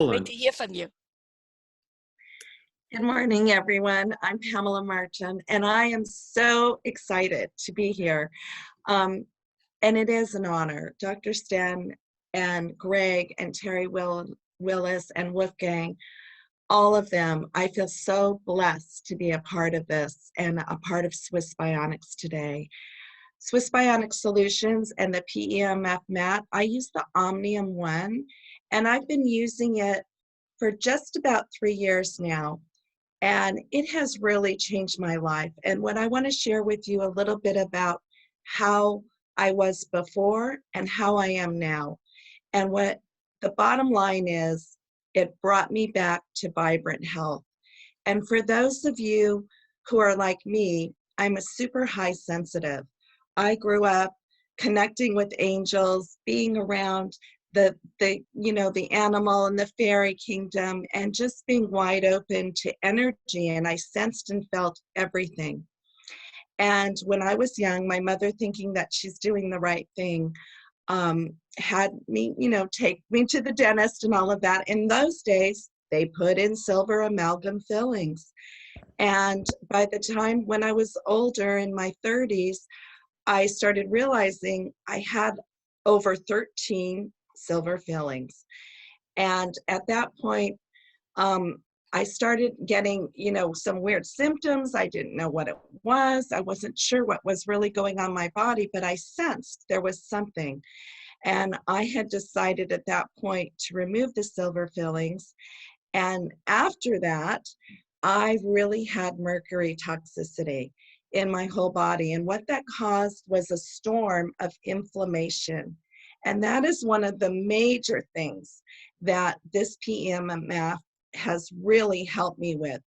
Great to hear from you. Good morning, everyone. I'm Pamela Marton, and I am so excited to be here. And it is an honor. Dr. Stan and Greg and Terry Willis and Wolfgang, all of them, I feel so blessed to be a part of this and a part of Swiss Bionics today. Swiss Bionic Solutions and the PEMF mat, I use the Omnium One, and I've been using it for just about 3 years now. And it has really changed my life. And what I want to share with you a little bit about how I was before and how I am now. And what the bottom line is, it brought me back to vibrant health. And for those of you who are like me, I'm a super high sensitive. I grew up connecting with angels, being around the animal and the fairy kingdom, and just being wide open to energy, and I sensed and felt everything. And when I was young, my mother, thinking that she's doing the right thing, had me, take me to the dentist and all of that. In those days, they put in silver amalgam fillings. And by the time when I was older, in my 30s, I started realizing I had over 13 silver fillings. And at that point, I started getting, some weird symptoms. I didn't know what it was. I wasn't sure what was really going on in my body, but I sensed there was something. And I had decided at that point to remove the silver fillings. And after that, I really had mercury toxicity in my whole body. And what that caused was a storm of inflammation. And that is one of the major things that this PEMF has really helped me with.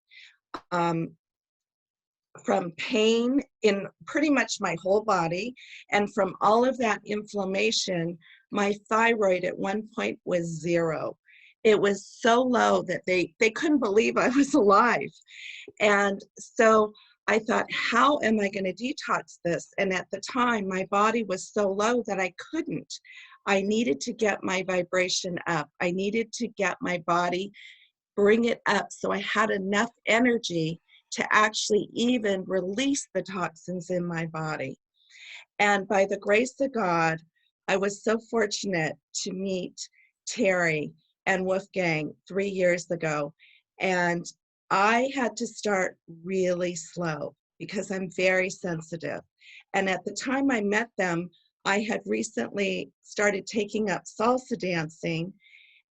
From pain in pretty much my whole body, and from all of that inflammation, my thyroid at one point was 0. It was so low that they couldn't believe I was alive. And so I thought, how am I going to detox this? And at the time, my body was so low that I couldn't. I needed to get my vibration up. I needed to get my body, bring it up so I had enough energy to actually even release the toxins in my body. And by the grace of God, I was so fortunate to meet Terry and Wolfgang 3 years ago. And I had to start really slow because I'm very sensitive. And at the time I met them, I had recently started taking up salsa dancing.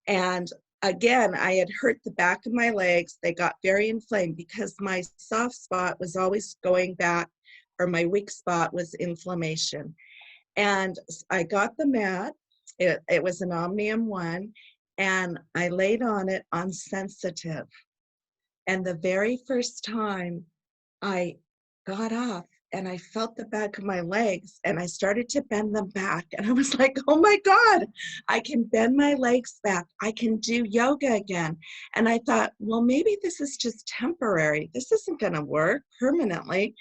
And again, I had hurt the back of my legs. They got very inflamed because my soft spot was always going back, or my weak spot was inflammation. And I got the mat. It was an Omnium One, and I laid on it on sensitive. And the very first time I got off and I felt the back of my legs and I started to bend them back. And I was like, oh my God, I can bend my legs back. I can do yoga again. And I thought, well, maybe this is just temporary. This isn't going to work permanently.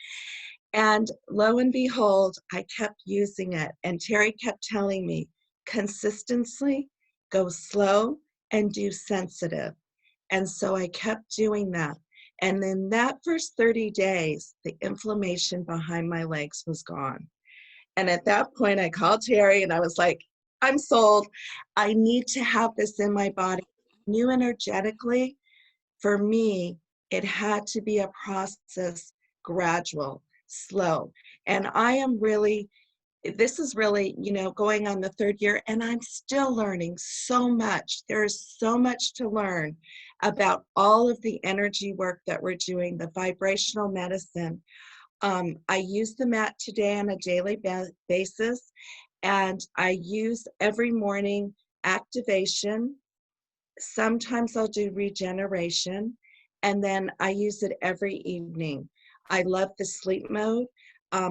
And lo and behold, I kept using it. And Terry kept telling me, consistently, go slow and do sensitive. And so I kept doing that. And then that first 30 days, the inflammation behind my legs was gone. And at that point, I called Terry and I was like, I'm sold. I need to have this in my body. I knew energetically, for me, it had to be a process, gradual, slow. And I am really, this is really, going on the 3rd year, and I'm still learning so much. There's so much to learn about all of the energy work that we're doing, the vibrational medicine. I use the mat today on a daily basis, and I use every morning activation. Sometimes I'll do regeneration, and then I use it every evening. I love the sleep mode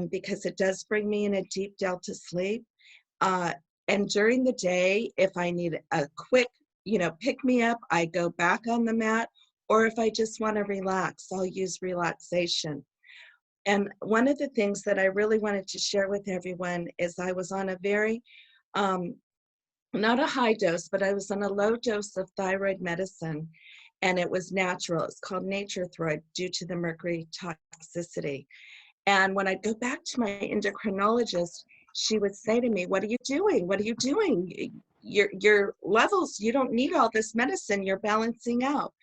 because it does bring me in a deep delta sleep. And during the day, if I need a quick, pick me up, I go back on the mat. Or if I just want to relax, I'll use relaxation. And one of the things that I really wanted to share with everyone is I was on a very not a high dose, but I was on a low dose of thyroid medicine, and it was natural. It's called Nature Thyroid due to the mercury toxicity. And when I'd go back to my endocrinologist, she would say to me, "What are you doing? What are you doing? Your levels, you don't need all this medicine. You're balancing out."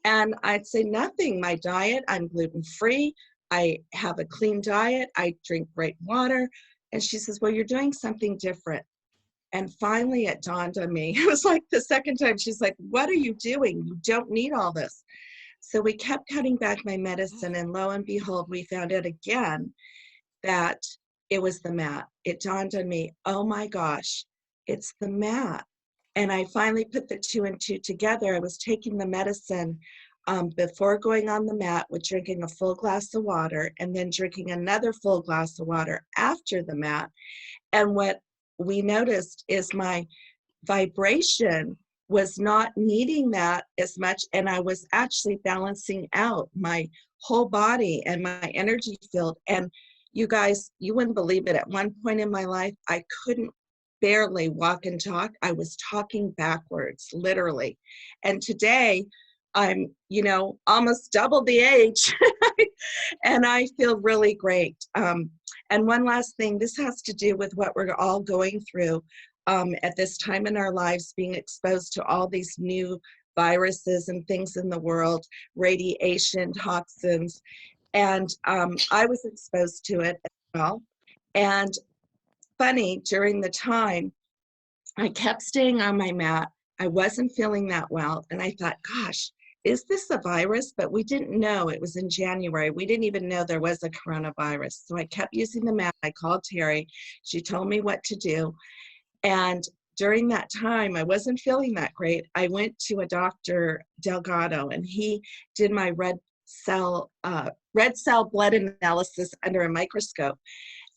And I'd say, "Nothing. My diet, I'm gluten-free. I have a clean diet. I drink great water." And she says, "Well, you're doing something different." And finally it dawned on me. It was like the second time. She's like, "What are you doing? You don't need all this." So we kept cutting back my medicine, and lo and behold, we found out again that it was the mat. It dawned on me, oh my gosh, it's the mat. And I finally put the two and two together. I was taking the medicine before going on the mat with drinking a full glass of water, and then drinking another full glass of water after the mat. And what we noticed is my vibration was not needing that as much, and I was actually balancing out my whole body and my energy field. And you guys, you wouldn't believe it, at one point in my life I couldn't barely walk and talk. I was talking backwards, literally. And today I'm, almost double the age and I feel really great. And one last thing, this has to do with what we're all going through at this time in our lives, being exposed to all these new viruses and things in the world, radiation, toxins. And I was exposed to it as well. And funny, during the time, I kept staying on my mat. I wasn't feeling that well. And I thought, gosh, is this a virus? But we didn't know. It was in January. We didn't even know there was a coronavirus. So I kept using the mat. I called Terry. She told me what to do. And during that time, I wasn't feeling that great. I went to a Dr. Delgado, and he did my red cell blood analysis under a microscope.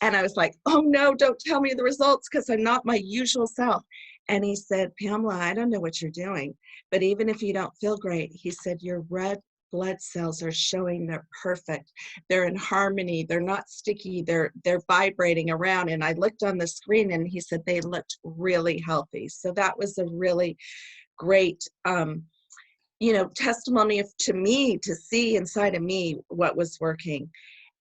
And I was like, oh no, don't tell me the results, because I'm not my usual self. And he said, Pamela, I don't know what you're doing, but even if you don't feel great, he said, your red blood cells are showing they're perfect. They're in harmony. They're not sticky. They're vibrating around. And I looked on the screen, and he said they looked really healthy. So that was a really great, testimony to me, to see inside of me what was working.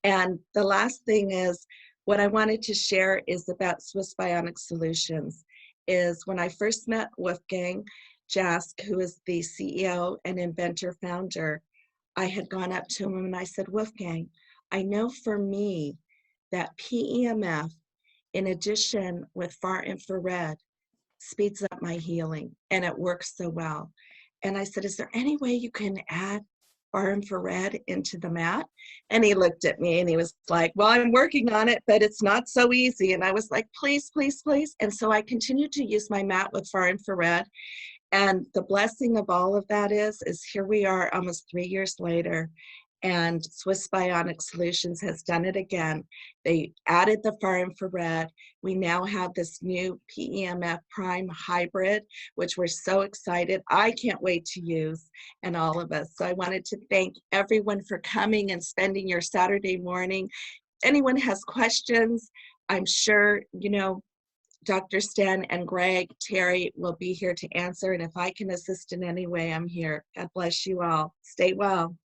And the last thing is, what I wanted to share is about Swiss Bionic Solutions. Is when I first met Wolfgang Jask, who is the CEO and inventor founder, I had gone up to him and I said, Wolfgang, I know for me that PEMF, in addition with far infrared, speeds up my healing, and it works so well. And I said, is there any way you can add far infrared into the mat? And he looked at me and he was like, well, I'm working on it, but it's not so easy. And I was like, please, please, please. And so I continued to use my mat with far infrared. And the blessing of all of that is here we are almost 3 years later, and Swiss Bionic Solutions has done it again. They added the far infrared. We now have this new PEMF Prime Hybrid, which we're so excited. I can't wait to use, and all of us. So I wanted to thank everyone for coming and spending your Saturday morning. Anyone has questions, I'm sure, Dr. Sten and Greg, Terry will be here to answer. And if I can assist in any way, I'm here. God bless you all. Stay well.